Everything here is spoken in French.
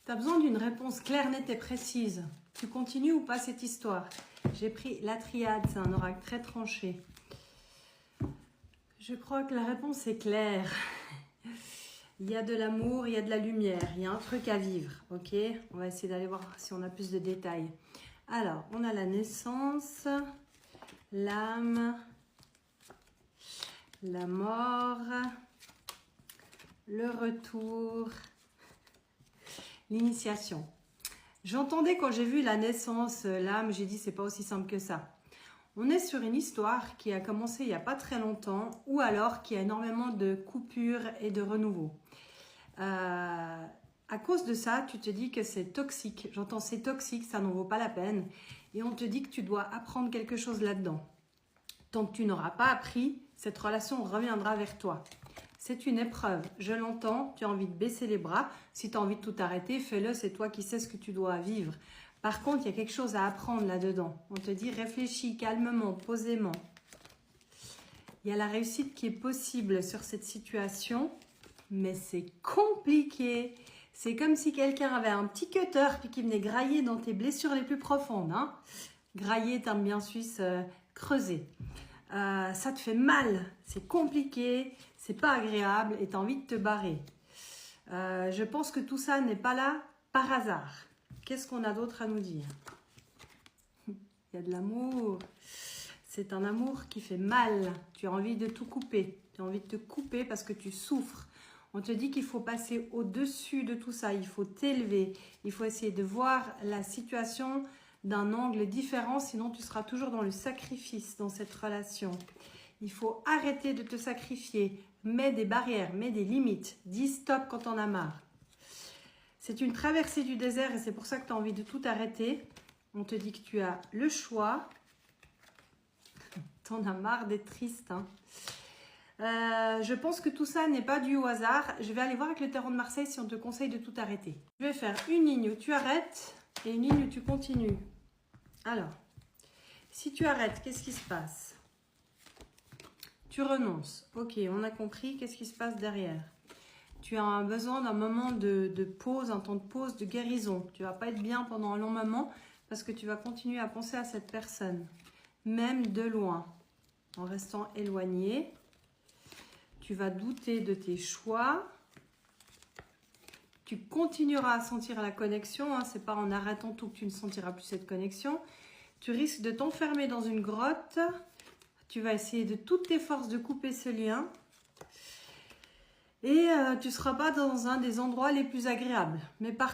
Tu as besoin d'une réponse claire, nette et précise. Tu continues ou pas cette histoire? J'ai pris la triade, c'est un oracle très tranché. Je crois que la réponse est claire. Il y a de l'amour, il y a de la lumière, il y a un truc à vivre, ok? On va essayer d'aller voir si on a plus de détails. Alors, on a la naissance, l'âme, la mort, le retour, l'initiation. J'entendais quand j'ai vu la naissance, l'âme, j'ai dit c'est pas aussi simple que ça. On est sur une histoire qui a commencé il n'y a pas très longtemps ou alors qui a énormément de coupures et de renouveau. À cause de ça, tu te dis que c'est toxique. J'entends c'est toxique, ça n'en vaut pas la peine. Et on te dit que tu dois apprendre quelque chose là-dedans. Tant que tu n'auras pas appris, cette relation reviendra vers toi. C'est une épreuve, je l'entends, tu as envie de baisser les bras. Si tu as envie de tout arrêter, fais-le, c'est toi qui sais ce que tu dois vivre. Par contre, il y a quelque chose à apprendre là-dedans. On te dit réfléchis calmement, posément. Il y a la réussite qui est possible sur cette situation, mais c'est compliqué. C'est comme si quelqu'un avait un petit cutter puis qui venait grailler dans tes blessures les plus profondes. Hein. Grailler, terme bien suisse, creuser. Ça te fait mal, c'est compliqué, c'est pas agréable et tu as envie de te barrer. Je pense que tout ça n'est pas là par hasard. Qu'est-ce qu'on a d'autre à nous dire? Il y a de l'amour. C'est un amour qui fait mal. Tu as envie de tout couper. Tu as envie de te couper parce que tu souffres. On te dit qu'il faut passer au-dessus de tout ça. Il faut t'élever. Il faut essayer de voir la situation d'un angle différent. Sinon, tu seras toujours dans le sacrifice dans cette relation. Il faut arrêter de te sacrifier. Mets des barrières, mets des limites. Dis stop quand on a marre. C'est une traversée du désert et c'est pour ça que tu as envie de tout arrêter. On te dit que tu as le choix. T'en as marre d'être triste. Hein. Je pense que tout ça n'est pas dû au hasard. Je vais aller voir avec le tarot de Marseille si on te conseille de tout arrêter. Je vais faire une ligne où tu arrêtes et une ligne où tu continues. Alors, si tu arrêtes, qu'est-ce qui se passe? Tu renonces. Ok, on a compris. Qu'est-ce qui se passe derrière? Tu as besoin d'un moment de pause, un temps de pause, de guérison. Tu ne vas pas être bien pendant un long moment parce que tu vas continuer à penser à cette personne, même de loin, en restant éloigné. Tu vas douter de tes choix. Tu continueras à sentir la connexion. Hein, ce n'est pas en arrêtant tout que tu ne sentiras plus cette connexion. Tu risques de t'enfermer dans une grotte. Tu vas essayer de toutes tes forces de couper ce lien. Et tu ne seras pas dans un des endroits les plus agréables. Mais par